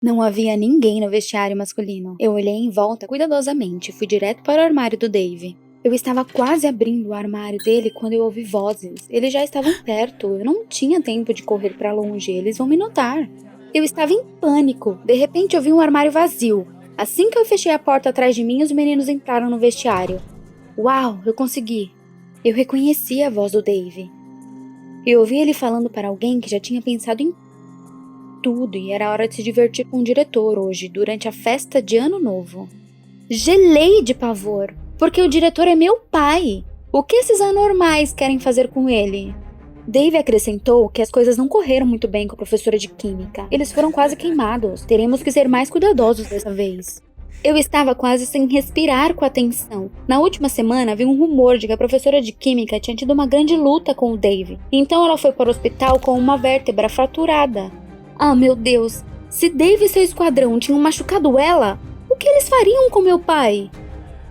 Não havia ninguém no vestiário masculino. Eu olhei em volta cuidadosamente e fui direto para o armário do Dave. Eu estava quase abrindo o armário dele quando eu ouvi vozes. Eles já estavam perto. Eu não tinha tempo de correr para longe. Eles vão me notar. Eu estava em pânico. De repente eu vi um armário vazio. Assim que eu fechei a porta atrás de mim, os meninos entraram no vestiário. Uau, eu consegui. Eu reconheci a voz do Dave. Eu ouvi ele falando para alguém que já tinha pensado em tudo e era hora de se divertir com o diretor hoje, durante a festa de Ano Novo. Gelei de pavor, porque o diretor é meu pai. O que esses anormais querem fazer com ele? Dave acrescentou que as coisas não correram muito bem com a professora de química. Eles foram quase queimados. Teremos que ser mais cuidadosos dessa vez. Eu estava quase sem respirar com a tensão. Na última semana, vi um rumor de que a professora de química tinha tido uma grande luta com o Dave. Então ela foi para o hospital com uma vértebra fraturada. Ah, meu Deus! Se Dave e seu esquadrão tinham machucado ela, o que eles fariam com meu pai?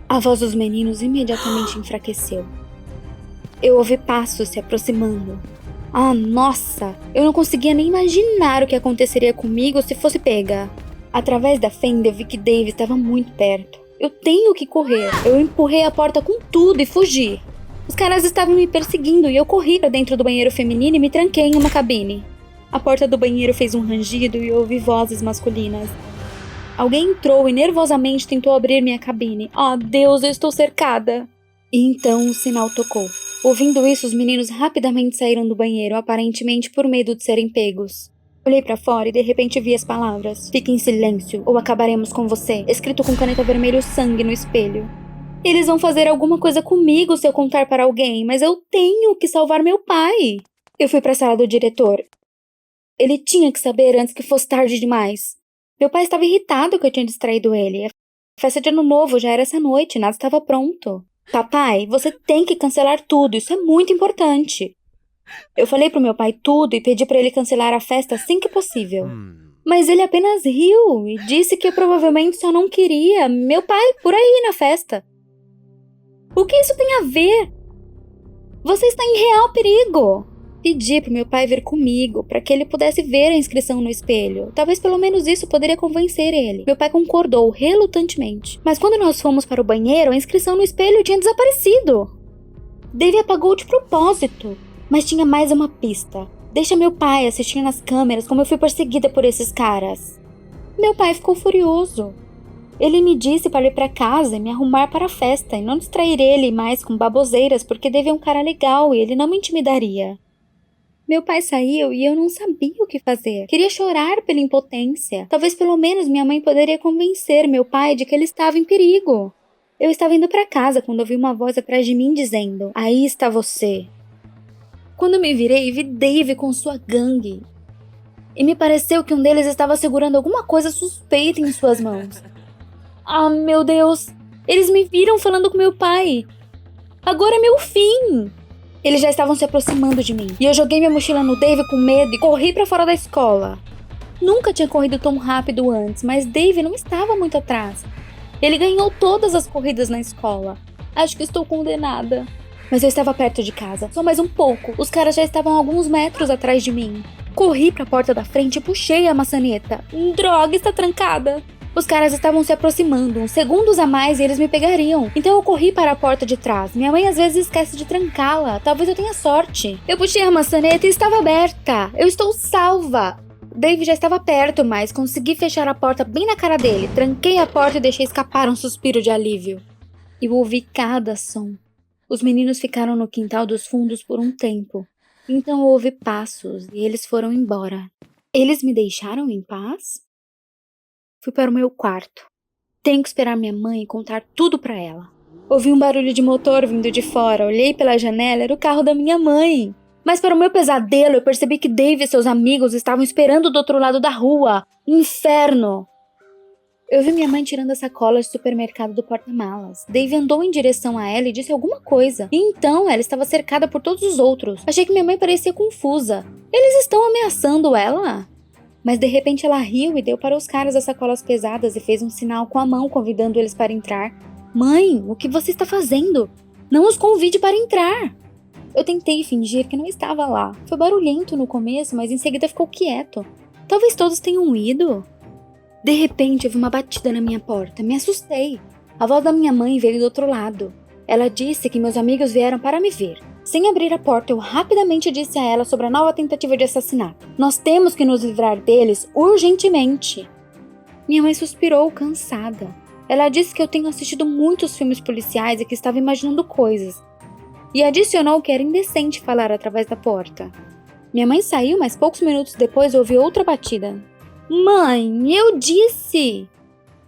A voz dos meninos imediatamente enfraqueceu. Eu ouvi passos se aproximando. Ah, nossa! Eu não conseguia nem imaginar o que aconteceria comigo se fosse pega. Através da fenda eu vi que Dave estava muito perto. Eu tenho que correr. Eu empurrei a porta com tudo e fugi. Os caras estavam me perseguindo e eu corri para dentro do banheiro feminino e me tranquei em uma cabine. A porta do banheiro fez um rangido e eu ouvi vozes masculinas. Alguém entrou e nervosamente tentou abrir minha cabine. Oh, Deus, eu estou cercada! E então o sinal tocou. Ouvindo isso, os meninos rapidamente saíram do banheiro, aparentemente por medo de serem pegos. Olhei pra fora e de repente vi as palavras: "Fique em silêncio ou acabaremos com você", escrito com caneta vermelha e sangue no espelho. Eles vão fazer alguma coisa comigo se eu contar para alguém, mas eu tenho que salvar meu pai. Eu fui pra sala do diretor. Ele tinha que saber antes que fosse tarde demais. Meu pai estava irritado que eu tinha distraído ele. A festa de Ano Novo já era essa noite, nada estava pronto. Papai, você tem que cancelar tudo, isso é muito importante. Eu falei pro meu pai tudo e pedi para ele cancelar a festa assim que possível. Mas ele apenas riu e disse que eu provavelmente só não queria meu pai por aí na festa. O que isso tem a ver? Você está em real perigo. Pedi pro meu pai vir comigo, para que ele pudesse ver a inscrição no espelho. Talvez pelo menos isso poderia convencer ele. Meu pai concordou relutantemente. Mas quando nós fomos para o banheiro, a inscrição no espelho tinha desaparecido. Dave apagou de propósito. Mas tinha mais uma pista. Deixa meu pai assistir nas câmeras como eu fui perseguida por esses caras. Meu pai ficou furioso. Ele me disse para ir para casa e me arrumar para a festa e não distrair ele mais com baboseiras porque Dave é um cara legal e ele não me intimidaria. Meu pai saiu e eu não sabia o que fazer. Queria chorar pela impotência. Talvez pelo menos minha mãe poderia convencer meu pai de que ele estava em perigo. Eu estava indo para casa quando ouvi uma voz atrás de mim dizendo: "Aí está você." Quando me virei, vi Dave com sua gangue. E me pareceu que um deles estava segurando alguma coisa suspeita em suas mãos. Ah, meu Deus! Eles me viram falando com meu pai. Agora é meu fim! Eles já estavam se aproximando de mim. E eu joguei minha mochila no Dave com medo e corri pra fora da escola. Nunca tinha corrido tão rápido antes, mas Dave não estava muito atrás. Ele ganhou todas as corridas na escola. Acho que estou condenada. Mas eu estava perto de casa, só mais um pouco. Os caras já estavam a alguns metros atrás de mim. Corri pra porta da frente e puxei a maçaneta. Droga, está trancada. Os caras estavam se aproximando, uns segundos a mais e eles me pegariam. Então eu corri para a porta de trás. Minha mãe às vezes esquece de trancá-la. Talvez eu tenha sorte. Eu puxei a maçaneta e estava aberta. Eu estou salva. Dave já estava perto, mas consegui fechar a porta bem na cara dele. Tranquei a porta e deixei escapar um suspiro de alívio. Eu ouvi cada som. Os meninos ficaram no quintal dos fundos por um tempo. Então eu ouvi passos e eles foram embora. Eles me deixaram em paz? Fui para o meu quarto. Tenho que esperar minha mãe e contar tudo para ela. Ouvi um barulho de motor vindo de fora. Olhei pela janela, era o carro da minha mãe. Mas para o meu pesadelo, eu percebi que Dave e seus amigos estavam esperando do outro lado da rua. Inferno! Eu vi minha mãe tirando as sacolas de supermercado do porta-malas. Dave andou em direção a ela e disse alguma coisa. E então ela estava cercada por todos os outros. Achei que minha mãe parecia confusa. Eles estão ameaçando ela? Mas de repente ela riu e deu para os caras as sacolas pesadas e fez um sinal com a mão convidando eles para entrar. Mãe, o que você está fazendo? Não os convide para entrar! Eu tentei fingir que não estava lá. Foi barulhento no começo, mas em seguida ficou quieto. Talvez todos tenham ido. De repente, houve uma batida na minha porta. Me assustei. A voz da minha mãe veio do outro lado. Ela disse que meus amigos vieram para me ver. Sem abrir a porta, eu rapidamente disse a ela sobre a nova tentativa de assassinato. Nós temos que nos livrar deles urgentemente. Minha mãe suspirou, cansada. Ela disse que eu tenho assistido muitos filmes policiais e que estava imaginando coisas. E adicionou que era indecente falar através da porta. Minha mãe saiu, mas poucos minutos depois ouvi outra batida. Mãe, eu disse!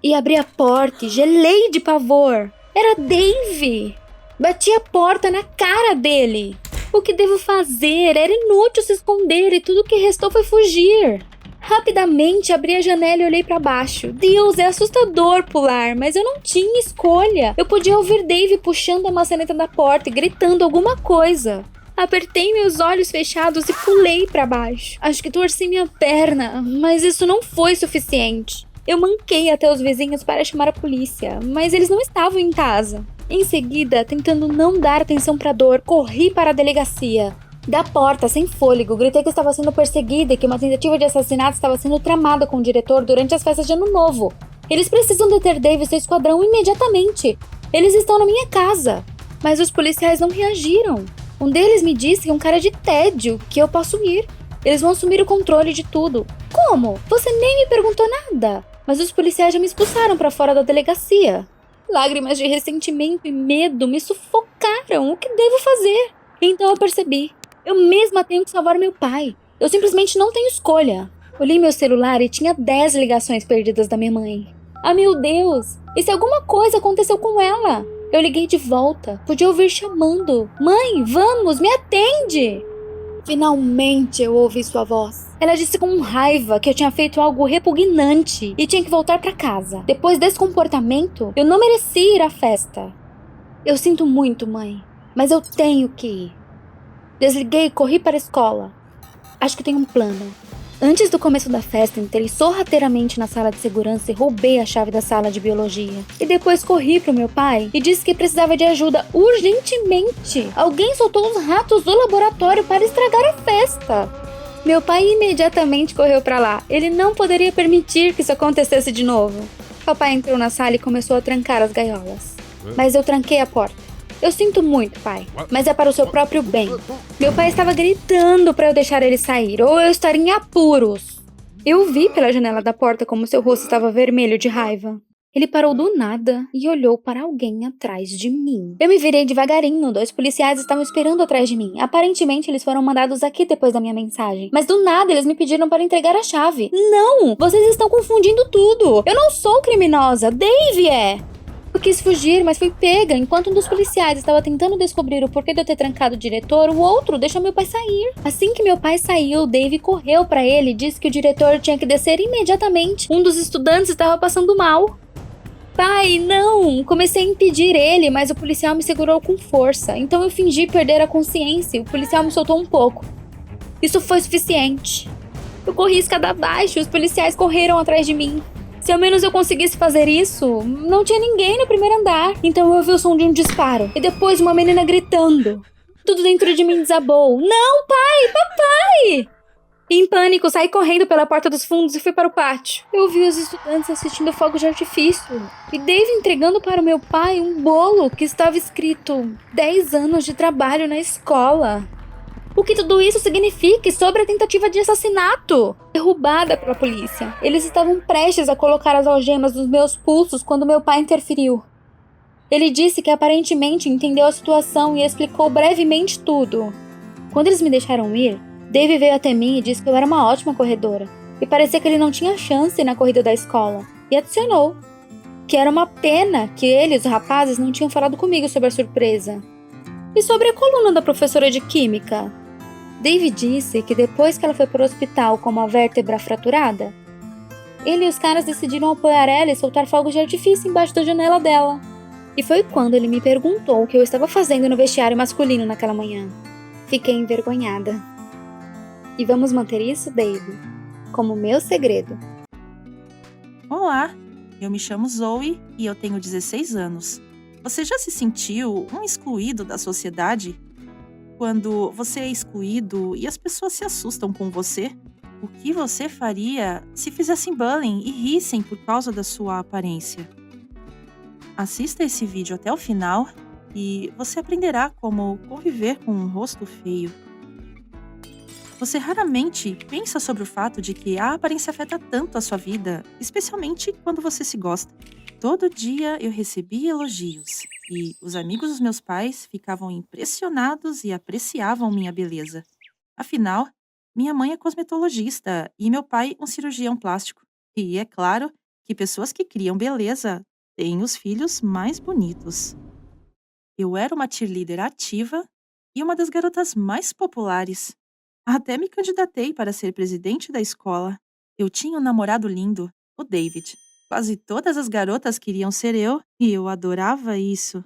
E abri a porta e gelei de pavor. Era Dave! Bati a porta na cara dele. O que devo fazer? Era inútil se esconder e tudo o que restou foi fugir. Rapidamente abri a janela e olhei para baixo. Deus, é assustador pular, mas eu não tinha escolha. Eu podia ouvir Dave puxando a maçaneta da porta e gritando alguma coisa. Apertei meus olhos fechados e pulei para baixo. Acho que torci minha perna, mas isso não foi suficiente. Eu manquei até os vizinhos para chamar a polícia, mas eles não estavam em casa. Em seguida, tentando não dar atenção para a dor, corri para a delegacia. Da porta, sem fôlego, gritei que estava sendo perseguida e que uma tentativa de assassinato estava sendo tramada com o diretor durante as festas de Ano Novo. Eles precisam deter Dave e seu esquadrão imediatamente. Eles estão na minha casa. Mas os policiais não reagiram. Um deles me disse que é um cara de tédio, que eu posso ir. Eles vão assumir o controle de tudo. Como? Você nem me perguntou nada. Mas os policiais já me expulsaram para fora da delegacia. Lágrimas de ressentimento e medo me sufocaram. O que devo fazer? Então eu percebi. Eu mesma tenho que salvar meu pai. Eu simplesmente não tenho escolha. Olhei meu celular e tinha 10 ligações perdidas da minha mãe. Ah, meu Deus! E se alguma coisa aconteceu com ela? Eu liguei de volta. Podia ouvir chamando. Mãe, vamos, me atende! Finalmente eu ouvi sua voz. Ela disse com raiva que eu tinha feito algo repugnante e tinha que voltar para casa. Depois desse comportamento, eu não merecia ir à festa. Eu sinto muito, mãe, mas eu tenho que ir. Desliguei e corri para a escola. Acho que tenho um plano. Antes do começo da festa, entrei sorrateiramente na sala de segurança e roubei a chave da sala de biologia. E depois corri pro meu pai e disse que precisava de ajuda urgentemente. Alguém soltou os ratos do laboratório para estragar a festa. Meu pai imediatamente correu para lá. Ele não poderia permitir que isso acontecesse de novo. Papai entrou na sala e começou a trancar as gaiolas. Mas eu tranquei a porta. Eu sinto muito, pai, mas é para o seu próprio bem. Meu pai estava gritando para eu deixar ele sair, ou eu estaria em apuros. Eu vi pela janela da porta como seu rosto estava vermelho de raiva. Ele parou do nada e olhou para alguém atrás de mim. Eu me virei devagarinho, 2 policiais estavam esperando atrás de mim. Aparentemente, eles foram mandados aqui depois da minha mensagem. Mas do nada, eles me pediram para entregar a chave. Não! Vocês estão confundindo tudo! Eu não sou criminosa! Dave é! Eu quis fugir, mas fui pega. Enquanto um dos policiais estava tentando descobrir o porquê de eu ter trancado o diretor, o outro deixou meu pai sair. Assim que meu pai saiu, Dave correu para ele e disse que o diretor tinha que descer imediatamente. Um dos estudantes estava passando mal. Pai, não! Comecei a impedir ele, mas o policial me segurou com força. Então eu fingi perder a consciência e o policial me soltou um pouco. Isso foi suficiente. Eu corri escada abaixo e os policiais correram atrás de mim. Se ao menos eu conseguisse fazer isso, não tinha ninguém no primeiro andar. Então eu ouvi o som de um disparo. E depois uma menina gritando. Tudo dentro de mim desabou. Não, pai! Papai! Em pânico, saí correndo pela porta dos fundos e fui para o pátio. Eu vi os estudantes assistindo fogos de artifício. E Dave entregando para o meu pai um bolo que estava escrito 10 anos de trabalho na escola. O que tudo isso significa sobre a tentativa de assassinato? Derrubada pela polícia. Eles estavam prestes a colocar as algemas nos meus pulsos quando meu pai interferiu. Ele disse que aparentemente entendeu a situação e explicou brevemente tudo. Quando eles me deixaram ir, Dave veio até mim e disse que eu era uma ótima corredora. E parecia que ele não tinha chance na corrida da escola. E adicionou que era uma pena que ele e os rapazes não tinham falado comigo sobre a surpresa. E sobre a coluna da professora de química? Dave disse que depois que ela foi para o hospital com uma vértebra fraturada, ele e os caras decidiram apoiar ela e soltar fogos de artifício embaixo da janela dela. E foi quando ele me perguntou o que eu estava fazendo no vestiário masculino naquela manhã. Fiquei envergonhada. E vamos manter isso, Dave, como meu segredo. Olá, eu me chamo Zoe e eu tenho 16 anos. Você já se sentiu um excluído da sociedade? Quando você é excluído e as pessoas se assustam com você? O que você faria se fizessem bullying e rissem por causa da sua aparência? Assista esse vídeo até o final e você aprenderá como conviver com um rosto feio. Você raramente pensa sobre o fato de que a aparência afeta tanto a sua vida, especialmente quando você se gosta. Todo dia eu recebia elogios e os amigos dos meus pais ficavam impressionados e apreciavam minha beleza. Afinal, minha mãe é cosmetologista e meu pai um cirurgião plástico. E é claro que pessoas que criam beleza têm os filhos mais bonitos. Eu era uma cheerleader ativa e uma das garotas mais populares. Até me candidatei para ser presidente da escola. Eu tinha um namorado lindo, o David. Quase todas as garotas queriam ser eu e eu adorava isso.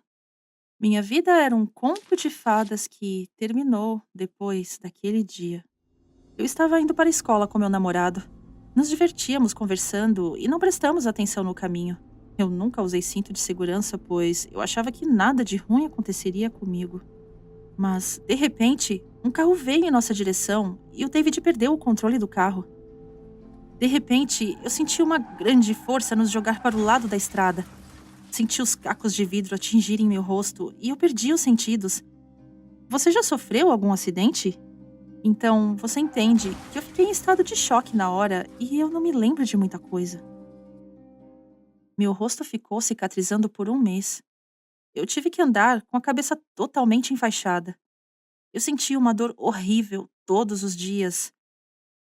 Minha vida era um conto de fadas que terminou depois daquele dia. Eu estava indo para a escola com meu namorado. Nos divertíamos conversando e não prestamos atenção no caminho. Eu nunca usei cinto de segurança, pois eu achava que nada de ruim aconteceria comigo. Mas, de repente, um carro veio em nossa direção e o David perdeu o controle do carro. De repente, eu senti uma grande força nos jogar para o lado da estrada. Senti os cacos de vidro atingirem meu rosto e eu perdi os sentidos. Você já sofreu algum acidente? Então, você entende que eu fiquei em estado de choque na hora e eu não me lembro de muita coisa. Meu rosto ficou cicatrizando por um mês. Eu tive que andar com a cabeça totalmente enfaixada. Eu sentia uma dor horrível todos os dias.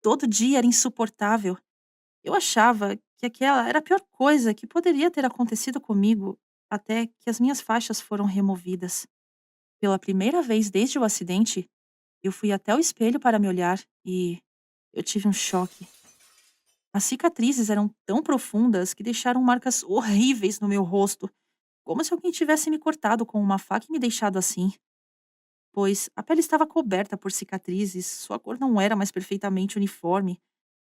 Todo dia era insuportável. Eu achava que aquela era a pior coisa que poderia ter acontecido comigo, até que as minhas faixas foram removidas. Pela primeira vez desde o acidente, eu fui até o espelho para me olhar e eu tive um choque. As cicatrizes eram tão profundas que deixaram marcas horríveis no meu rosto, como se alguém tivesse me cortado com uma faca e me deixado assim. Pois a pele estava coberta por cicatrizes, sua cor não era mais perfeitamente uniforme.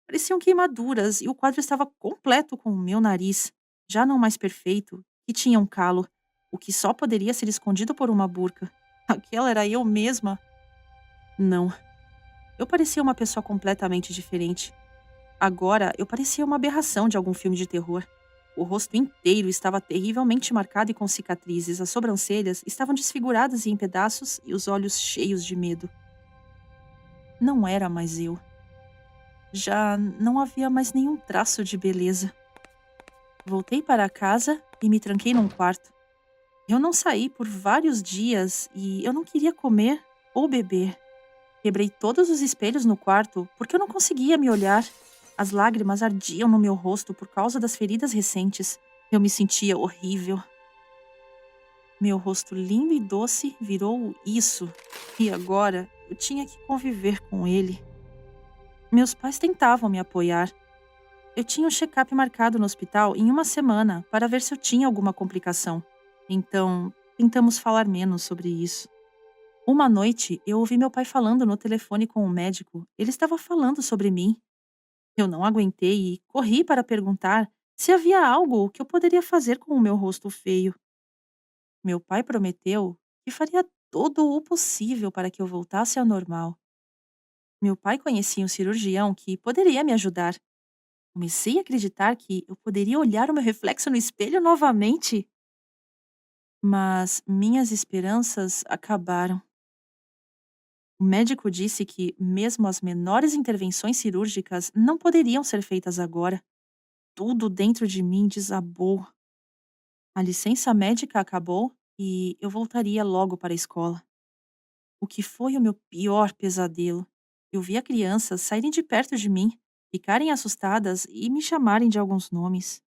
Pareciam queimaduras e o quadro estava completo com o meu nariz, já não mais perfeito, e tinha um calo, o que só poderia ser escondido por uma burca. Aquela era eu mesma? Não. Eu parecia uma pessoa completamente diferente. Agora eu parecia uma aberração de algum filme de terror. O rosto inteiro estava terrivelmente marcado e com cicatrizes, as sobrancelhas estavam desfiguradas e em pedaços e os olhos cheios de medo. Não era mais eu. Já não havia mais nenhum traço de beleza. Voltei para casa e me tranquei num quarto. Eu não saí por vários dias e eu não queria comer ou beber. Quebrei todos os espelhos no quarto porque eu não conseguia me olhar. As lágrimas ardiam no meu rosto por causa das feridas recentes. Eu me sentia horrível. Meu rosto lindo e doce virou isso. E agora eu tinha que conviver com ele. Meus pais tentavam me apoiar. Eu tinha um check-up marcado no hospital em uma semana para ver se eu tinha alguma complicação. Então, tentamos falar menos sobre isso. Uma noite, eu ouvi meu pai falando no telefone com o médico. Ele estava falando sobre mim. Eu não aguentei e corri para perguntar se havia algo que eu poderia fazer com o meu rosto feio. Meu pai prometeu que faria todo o possível para que eu voltasse ao normal. Meu pai conhecia um cirurgião que poderia me ajudar. Comecei a acreditar que eu poderia olhar o meu reflexo no espelho novamente. Mas minhas esperanças acabaram. O médico disse que mesmo as menores intervenções cirúrgicas não poderiam ser feitas agora. Tudo dentro de mim desabou. A licença médica acabou e eu voltaria logo para a escola. O que foi o meu pior pesadelo? Eu via crianças saírem de perto de mim, ficarem assustadas e me chamarem de alguns nomes.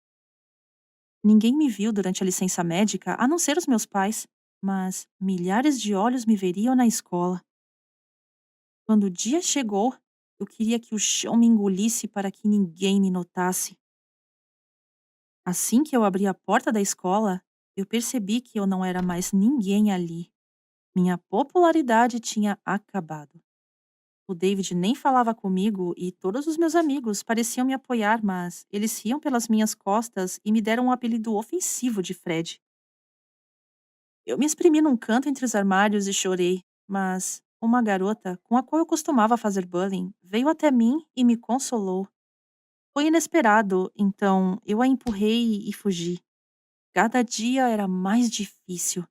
Ninguém me viu durante a licença médica, a não ser os meus pais, mas milhares de olhos me veriam na escola. Quando o dia chegou, eu queria que o chão me engolisse para que ninguém me notasse. Assim que eu abri a porta da escola, eu percebi que eu não era mais ninguém ali. Minha popularidade tinha acabado. O David nem falava comigo e todos os meus amigos pareciam me apoiar, mas eles riam pelas minhas costas e me deram um apelido ofensivo de Fred. Eu me espremi num canto entre os armários e chorei, mas uma garota com a qual eu costumava fazer bullying veio até mim e me consolou. Foi inesperado, então eu a empurrei e fugi. Cada dia era mais difícil.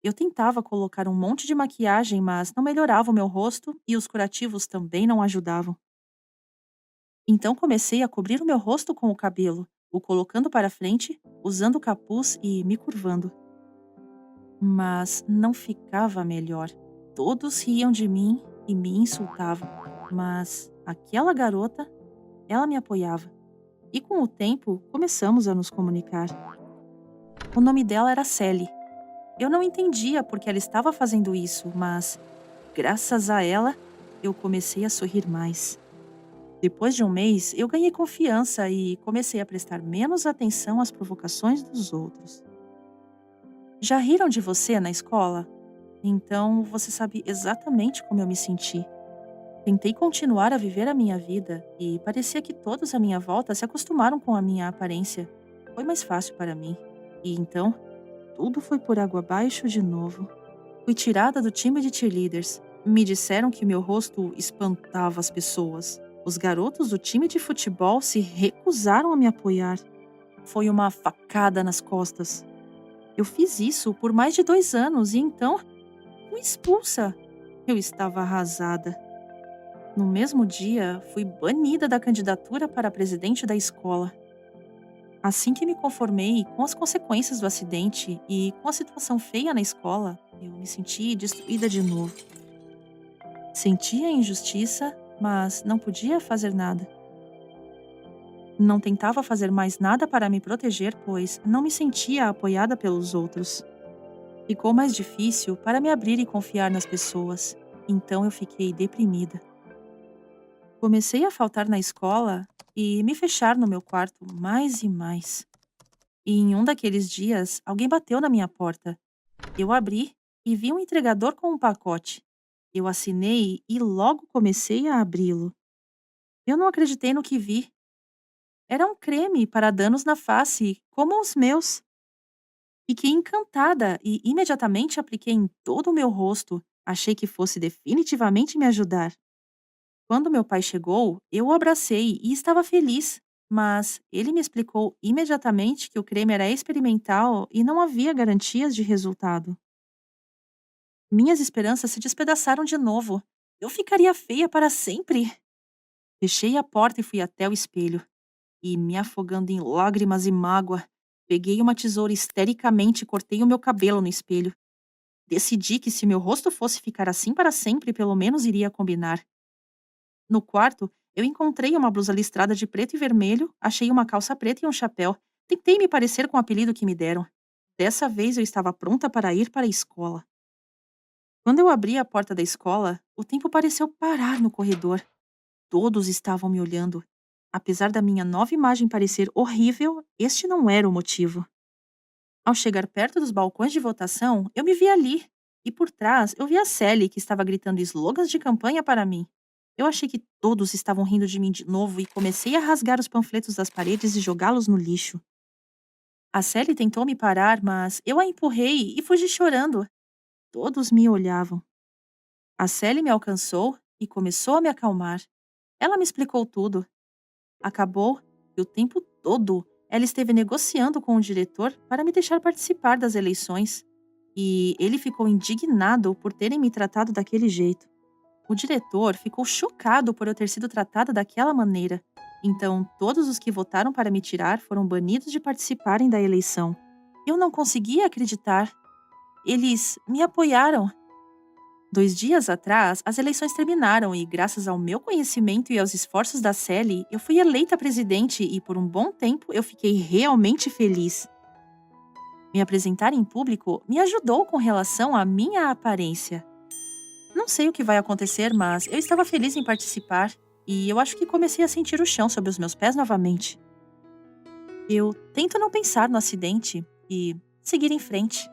Eu tentava colocar um monte de maquiagem, mas não melhorava o meu rosto e os curativos também não ajudavam. Então comecei a cobrir o meu rosto com o cabelo, o colocando para frente, usando o capuz e me curvando. Mas não ficava melhor. Todos riam de mim e me insultavam. Mas aquela garota, ela me apoiava. E com o tempo, começamos a nos comunicar. O nome dela era Sally. Eu não entendia por que ela estava fazendo isso, mas, graças a ela, eu comecei a sorrir mais. Depois de um mês, eu ganhei confiança e comecei a prestar menos atenção às provocações dos outros. Já riram de você na escola? Então você sabe exatamente como eu me senti. Tentei continuar a viver a minha vida e parecia que todos à minha volta se acostumaram com a minha aparência. Foi mais fácil para mim. E então, tudo foi por água abaixo de novo. Fui tirada do time de cheerleaders. Me disseram que meu rosto espantava as pessoas. Os garotos do time de futebol se recusaram a me apoiar. Foi uma facada nas costas. Eu fiz isso por mais de 2 anos e então fui expulsa. Eu estava arrasada. No mesmo dia, fui banida da candidatura para presidente da escola. Assim que me conformei com as consequências do acidente e com a situação feia na escola, eu me senti destruída de novo. Sentia a injustiça, mas não podia fazer nada. Não tentava fazer mais nada para me proteger, pois não me sentia apoiada pelos outros. Ficou mais difícil para me abrir e confiar nas pessoas. Então eu fiquei deprimida. Comecei a faltar na escola e me fechar no meu quarto mais e mais. E em um daqueles dias, alguém bateu na minha porta. Eu abri e vi um entregador com um pacote. Eu assinei e logo comecei a abri-lo. Eu não acreditei no que vi. Era um creme para danos na face, como os meus. Fiquei encantada e imediatamente apliquei em todo o meu rosto. Achei que fosse definitivamente me ajudar. Quando meu pai chegou, eu o abracei e estava feliz. Mas ele me explicou imediatamente que o creme era experimental e não havia garantias de resultado. Minhas esperanças se despedaçaram de novo. Eu ficaria feia para sempre. Fechei a porta e fui até o espelho. E, me afogando em lágrimas e mágoa, peguei uma tesoura histericamente e cortei o meu cabelo no espelho. Decidi que se meu rosto fosse ficar assim para sempre, pelo menos iria combinar. No quarto, eu encontrei uma blusa listrada de preto e vermelho, achei uma calça preta e um chapéu. Tentei me parecer com o apelido que me deram. Dessa vez eu estava pronta para ir para a escola. Quando eu abri a porta da escola, o tempo pareceu parar no corredor. Todos estavam me olhando. Apesar da minha nova imagem parecer horrível, este não era o motivo. Ao chegar perto dos balcões de votação, eu me vi ali. E por trás, eu vi a Sally, que estava gritando slogans de campanha para mim. Eu achei que todos estavam rindo de mim de novo e comecei a rasgar os panfletos das paredes e jogá-los no lixo. A Sally tentou me parar, mas eu a empurrei e fugi chorando. Todos me olhavam. A Sally me alcançou e começou a me acalmar. Ela me explicou tudo. Acabou e o tempo todo ela esteve negociando com o diretor para me deixar participar das eleições. E ele ficou indignado por terem me tratado daquele jeito. O diretor ficou chocado por eu ter sido tratada daquela maneira. Então, todos os que votaram para me tirar foram banidos de participarem da eleição. Eu não conseguia acreditar. Eles me apoiaram. 2 dias atrás, as eleições terminaram e, graças ao meu conhecimento e aos esforços da Sally, eu fui eleita presidente e, por um bom tempo, eu fiquei realmente feliz. Me apresentar em público me ajudou com relação à minha aparência. Não sei o que vai acontecer, mas eu estava feliz em participar e eu acho que comecei a sentir o chão sob os meus pés novamente. Eu tento não pensar no acidente e seguir em frente.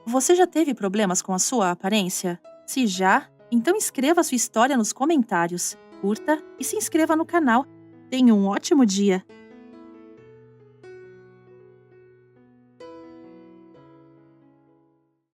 Você já teve problemas com a sua aparência? Se já, então escreva sua história nos comentários, curta e se inscreva no canal. Tenha um ótimo dia!